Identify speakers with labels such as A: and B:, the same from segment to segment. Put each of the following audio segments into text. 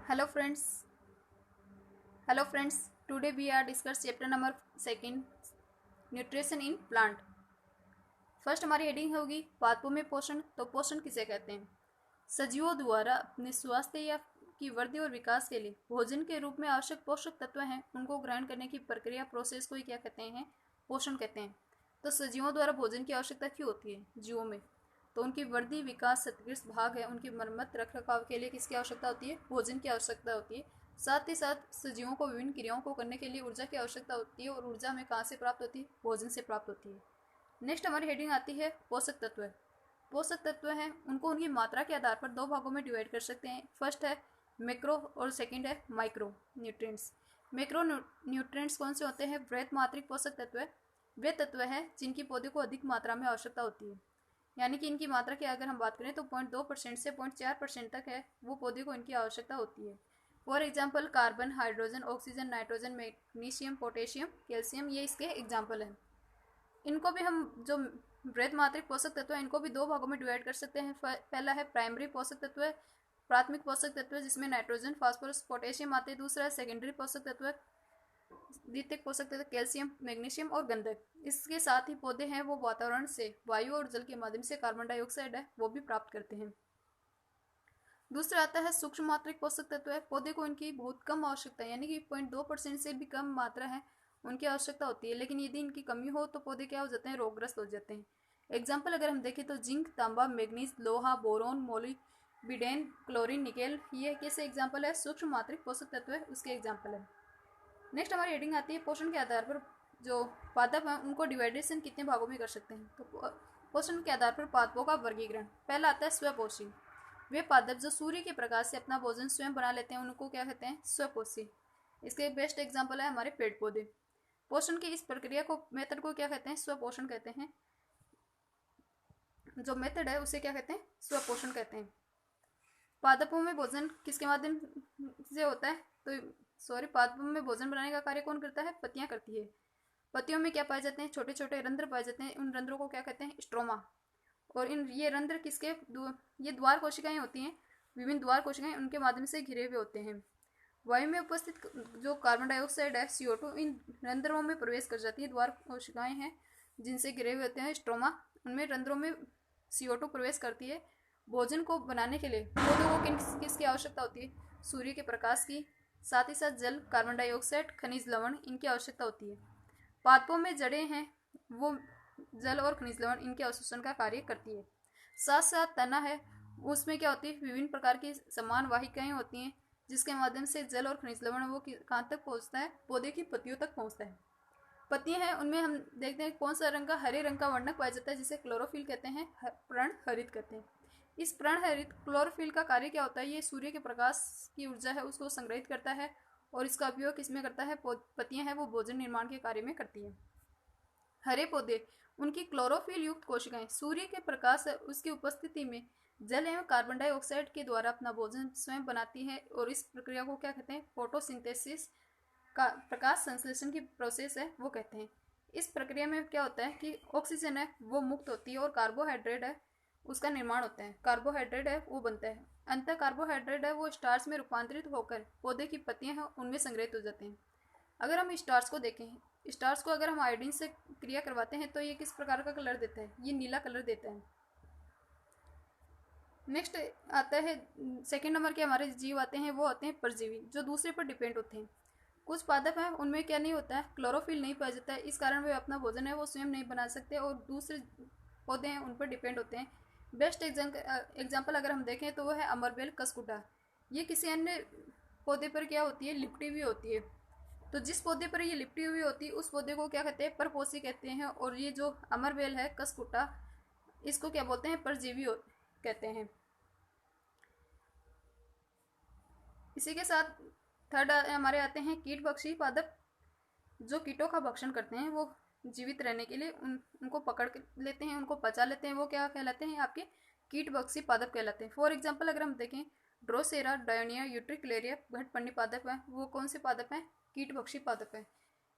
A: Hello friends. Hello friends. Today we are discuss chapter number second, nutrition in plant. First हमारी heading होगी पादपों में पोषण। तो पोषण किसे कहते हैं? सजीवों द्वारा अपने स्वास्थ्य या की वृद्धि और विकास के लिए भोजन के रूप में आवश्यक पोषक तत्व हैं, उनको ग्रहण करने की प्रक्रिया प्रोसेस को ही क्या कहते हैं? पोषण कहते हैं। तो सजीवों द्वारा भोजन की आवश्यकता क्यों होती है जीवों में? तो उनकी वृद्धि विकास क्षतिग्रस्त भाग है, उनकी मरम्मत रख रखाव के लिए किसकी आवश्यकता होती है? भोजन की आवश्यकता होती है। साथ ही साथ सजीवों को विभिन्न क्रियाओं को करने के लिए ऊर्जा की आवश्यकता होती है, और ऊर्जा हमें कहाँ से प्राप्त होती है? भोजन से प्राप्त होती है। नेक्स्ट हमारी हेडिंग आती है पोषक तत्व। पोषक तत्व हैं, उनको उनकी मात्रा के आधार पर दो भागों में डिवाइड कर सकते हैं। फर्स्ट है मैक्रो और सेकंड है माइक्रो न्यूट्रिएंट्स। मैक्रो न्यूट्रिएंट्स कौन से होते हैं? वृहत मात्रिक पोषक तत्व वे तत्व हैं जिनकी पौधे को अधिक मात्रा में आवश्यकता होती है, यानी कि इनकी मात्रा की अगर हम बात करें तो 0.2% से 0.4% तक है, वो पौधे को इनकी आवश्यकता होती है। For example carbon, hydrogen, oxygen, nitrogen, magnesium, potassium, calcium, ये इसके एग्जाम्पल हैं। इनको भी हम जो वृहत मात्रिक पोषक तत्व है इनको भी दो भागों में डिवाइड कर सकते हैं। पहला है प्राइमरी पोषक तत्व, प्राथमिक पोषक तत्व जिसमें नाइट्रोजन, फास्फोरस, पोटेशियम आते हैं। दूसरा है सेकेंडरी पोषक तत्व, द्वितीयक पोषक तत्व कैल्शियम, मैग्नीशियम और गंधक। इसके साथ ही पौधे हैं वो वातावरण से वायु और जल के माध्यम से कार्बन डाइऑक्साइड है वो भी प्राप्त करते हैं। दूसरा आता है सूक्ष्म मात्रिक पोषक तत्व है। पौधे को इनकी बहुत कम आवश्यकता है, यानी कि 0.2% से भी कम मात्रा है उनकी आवश्यकता होती है, लेकिन यदि इनकी कमी हो तो पौधे क्या हो जाते हैं? रोगग्रस्त हो जाते हैं। एग्जाम्पल अगर हम देखें तो जिंक, तांबा, मैग्नीज, लोहा, बोरोन, मोलिब्डेन, क्लोरीन, निकेल, ये कैसे एग्जाम्पल है? सूक्ष्म मात्रिक पोषक तत्व है उसके एग्जाम्पल है। नेक्स्ट हमारी हेडिंग आती है पोषण के आधार पर जो पादप हैं उनको डिवाइडेशन कितने भागों में कर सकते हैं? तो पोषण के आधार पर पादपों का वर्गीकरण। पहला आता है स्वपोषी। वे पादप जो सूर्य के प्रकाश से अपना भोजन स्वयं बना लेते हैं उनको क्या कहते हैं? स्वपोषी। इसके बेस्ट एग्जाम्पल है हमारे पेड़ पौधे। पोषण की इस प्रक्रिया को मेथड को क्या कहते हैं? स्वपोषण कहते हैं। जो मेथड है उसे क्या कहते हैं? स्वपोषण कहते हैं। पादपों में भोजन किसके माध्यम से होता है? तो पादपों में भोजन बनाने का कार्य कौन करता है? पत्तियां करती है। पत्तियों में क्या पाए जाते हैं? छोटे छोटे रंध्र पाए जाते हैं। उन रंध्रों को क्या कहते हैं? स्ट्रोमा। और ये रंध्र किसके ये द्वार कोशिकाएं होती हैं, विभिन्न द्वार कोशिकाएं उनके माध्यम से घिरे हुए होते हैं। वायु में उपस्थित जो कार्बन डाइऑक्साइड है CO2 इन रंध्रों में प्रवेश कर जाती है। द्वार कोशिकाएं हैं जिनसे घिरे हुए होते हैं स्ट्रोमा, उनमें रंध्रों में CO2 प्रवेश करती है। भोजन को बनाने के लिए पौधों को किसकी आवश्यकता होती है? सूर्य के प्रकाश की, साथ ही साथ जल, कार्बन डाइऑक्साइड, खनिज लवण, इनकी आवश्यकता होती है। पादपों में जड़ें हैं वो जल और खनिज लवण इनके अवशोषण का कार्य करती है। साथ साथ तना है, उसमें क्या होती है? विभिन्न प्रकार की समान वाहिकाएं होती हैं जिसके माध्यम से जल और खनिज लवण वो कहाँ तक पहुँचता है? पौधे की पत्तियों तक पहुँचता है। पत्तियां हैं उनमें हम देखते हैं कौन सा रंग का? हरे रंग का वर्णक पाया जाता है जिसे क्लोरोफिल कहते हैं, पर्णहरित कहते हैं। इस पर्णहरित क्लोरोफिल का कार्य क्या होता है? ये सूर्य के प्रकाश की ऊर्जा है उसको संग्रहित करता है और इसका उपयोग किसमें करता है? पत्तियां हैं वो भोजन निर्माण के कार्य में करती है। हरे पौधे उनकी क्लोरोफिल युक्त कोशिकाएं सूर्य के प्रकाश उसकी उपस्थिति में जल एवं कार्बन डाइऑक्साइड के द्वारा अपना भोजन स्वयं बनाती है, और इस प्रक्रिया को क्या कहते हैं? फोटोसिंथेसिस का प्रकाश संश्लेषण की प्रोसेस है वो कहते हैं। इस प्रक्रिया में क्या होता है कि ऑक्सीजन है वो मुक्त होती है और कार्बोहाइड्रेट है उसका निर्माण होता है। कार्बोहाइड्रेट है वो बनता है। अंत कार्बोहाइड्रेट है वो स्टार्च में रूपांतरित होकर पौधे की पत्तियां हैं उनमें संग्रहित हो जाते हैं। अगर हम स्टार्च को देखें, स्टार्च को अगर हम आयोडीन से क्रिया करवाते हैं तो ये किस प्रकार का कलर देता है? ये नीला कलर देता है। नेक्स्ट आता है सेकेंड नंबर के हमारे जीव आते हैं वो होते हैं परजीवी, जो दूसरे पर डिपेंड होते हैं। कुछ पादप हैं उनमें क्या नहीं होता है? क्लोरोफिल नहीं पाया जाता है, इस कारण वे अपना भोजन है वो स्वयं नहीं बना सकते और दूसरे पौधे हैं उन पर डिपेंड होते हैं। बेस्ट एग्जाम्पल अगर हम देखें तो वो है अमरबेल, कसकुटा। ये किसी अन्य पौधे पर क्या होती है? लिपटी हुई होती है। तो जिस पौधे पर ये लिपटी हुई होती है उस पौधे को क्या कहते हैं? परपोषी कहते हैं। और ये जो अमरबेल है, कसकुटा, इसको क्या बोलते हैं? परजीवी कहते हैं। इसी के साथ थर्ड हमारे आते हैं कीट भक्षी पादप, जो कीटों का भक्षण करते हैं। वो जीवित रहने के लिए उनको पकड़ लेते हैं, उनको पचा लेते हैं। वो क्या कहलाते हैं? आपके कीट भक्षी पादप कहलाते हैं। फॉर एग्जाम्पल अगर हम देखें ड्रोसेरा, डायोनिया, यूट्रिक्लेरिया, घटपंडी पादप है वो कौन से पादप हैं? कीट भक्षी पादप है।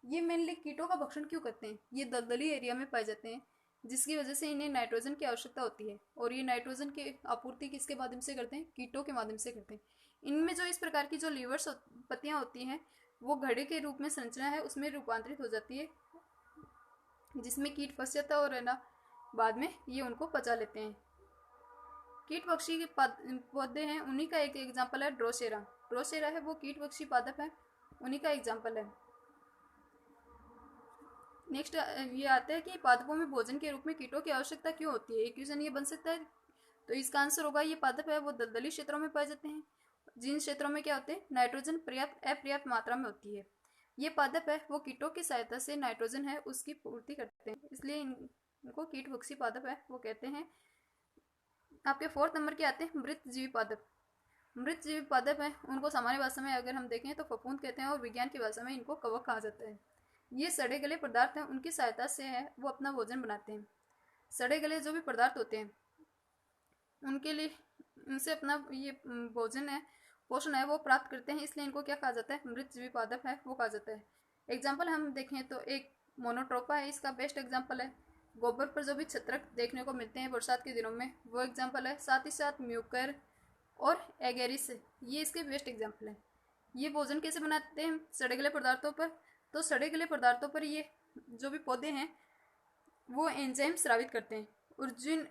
A: ये मेनली कीटों का भक्षण क्यों करते हैं? ये दलदली एरिया में पाए जाते हैं जिसकी वजह से इन्हें नाइट्रोजन की आवश्यकता होती है, और ये नाइट्रोजन की आपूर्ति किसके माध्यम से करते हैं? कीटों के माध्यम से करते हैं। इनमें जो इस प्रकार की जो लीवर्स पत्तियाँ होती हैं वो घड़े के रूप में संरचना है उसमें रूपांतरित हो जाती है, जिसमें कीट फंस जाता है और है ना बाद में ये उनको पचा लेते हैं। कीट पक्षी के पौधे हैं, उन्हीं का एक एग्जाम्पल है ड्रोसेरा। ड्रोसेरा है वो कीट पक्षी पादप है, उन्हीं का एग्जाम्पल है। नेक्स्ट ये आता है कि पादपों में भोजन के रूप में कीटों की आवश्यकता क्यों होती है। एक क्वेश्चन ये बन सकता है, तो इसका आंसर होगा ये पादप है वो दलदली क्षेत्रों में पाए जाते हैं, जिन क्षेत्रों में क्या होते हैं नाइट्रोजन अपर्याप्त मात्रा में होती है। ये पादप है वो कीटों की सहायता से नाइट्रोजन है उसकी पूर्ति करते हैं, इसलिए इनको कीट भक्षी पादप है वो कहते हैं। आपके 4th नंबर के आते हैं मृतजीवी पादप। मृतजीवी पादप है उनको सामान्य भाषा में अगर हम देखें तो फफूंद कहते हैं और विज्ञान की भाषा में इनको कवक कहा जाता है। ये सड़े गले पदार्थ हैं, उनकी सहायता से है वो अपना भोजन बनाते हैं। सड़े गले जो भी पदार्थ होते हैं उनके लिए उनसे अपना ये भोजन है पोषण है वो प्राप्त करते हैं, इसलिए इनको क्या कहा जाता है मृतजीवी पादप है वो कहा जाता है। एग्जाम्पल हम देखें तो एक मोनोट्रोपा है, इसका बेस्ट एग्जाम्पल है। गोबर पर जो भी छत्रक देखने को मिलते हैं बरसात के दिनों में वो एग्जाम्पल है। साथ ही साथ म्यूकर और एगेरिस ये इसके बेस्ट एग्जाम्पल है। ये भोजन कैसे बनाते हैं सड़े गले पदार्थों पर, तो सड़े गले पदार्थों पर ये जो भी पौधे हैं वो एंजाइम स्रावित करते हैं, और जिन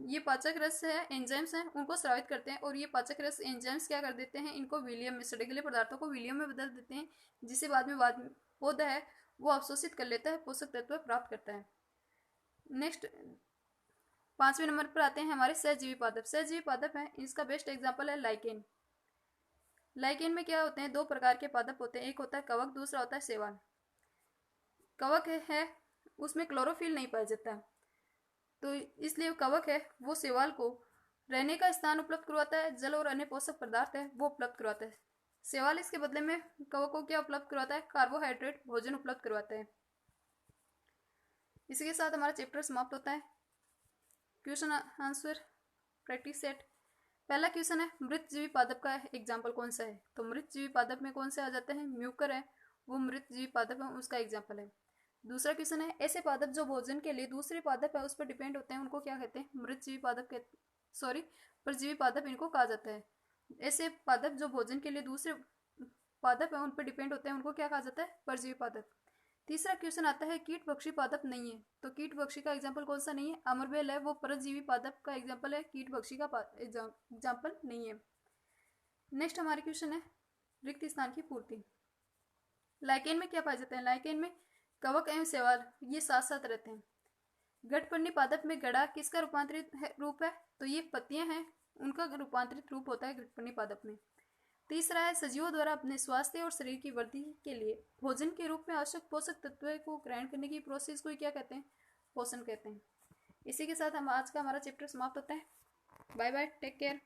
A: ये पाचक रस है एंजाइम्स हैं उनको स्रावित करते हैं, और ये पाचक रस एंजाइम्स क्या कर देते हैं इनको विलियम में सड़े गले पदार्थों को विलियम में बदल देते हैं, जिसे बाद में पौधा है वो अवशोषित कर लेता है, पोषक तत्व प्राप्त करता है। नेक्स्ट 5वें नंबर पर आते हैं हमारे सहजीवी पादप। सहजीवी पादप है इसका बेस्ट एग्जाम्पल है लाइकेन। लाइकेन में क्या होते हैं 2 प्रकार के पादप होते हैं, एक होता है कवक दूसरा होता है शैवाल। कवक है उसमें क्लोरोफिल नहीं पाया जाता, तो इसलिए कवक है वो शैवाल को रहने का स्थान उपलब्ध करवाता है, जल और अन्य पोषक पदार्थ है वो उपलब्ध करवाता है। शैवाल इसके बदले में कवक को क्या उपलब्ध करवाता है कार्बोहाइड्रेट भोजन उपलब्ध करवाता है। इसी के साथ हमारा चैप्टर समाप्त होता है। Question answer practice set. पहला क्वेश्चन है मृतजीवी पादप का एग्जाम्पल कौन सा है, तो मृतजीवी पादप में कौन से आ जाते हैं म्यूकर है वो मृतजीवी पादप है उसका एग्जाम्पल है। दूसरा क्वेश्चन है ऐसे पादप जो भोजन के लिए दूसरे पादप है उस पर डिपेंड होते हैं उनको क्या कहते हैं मृतजीवी पादप के परजीवी पादप इनको कहा जाता है। ऐसे पादप जो भोजन के लिए दूसरे पादप है उन पर डिपेंड होते हैं उनको क्या कहा जाता है परजीवी पादप। तीसरा क्वेश्चन आता है कीट पक्षी पादप नहीं है, तो कीट पक्षी का एग्जाम्पल कौन सा नहीं है अमरबेल है वो परजीवी पादप का एग्जाम्पल है, कीट पक्षी का एग्जाम्पल नहीं है। नेक्स्ट हमारे क्वेश्चन है रिक्त स्थान की पूर्ति। लाइकेन में क्या पाया जाता है, लाइकेन में कवक एवं शैवाल ये साथ साथ रहते हैं। घटपर्णी पादप में गड़ा किसका रूपांतरित रूप है, तो ये पत्तियां हैं उनका रूपांतरित रूप होता है घटपर्णी पादप में। तीसरा है सजीवों द्वारा अपने स्वास्थ्य और शरीर की वृद्धि के लिए भोजन के रूप में आवश्यक पोषक तत्व को ग्रहण करने की प्रोसेस को क्या कहते हैं पोषण कहते हैं। इसी के साथ हम आज का हमारा चैप्टर समाप्त होता है। Bye bye, take care.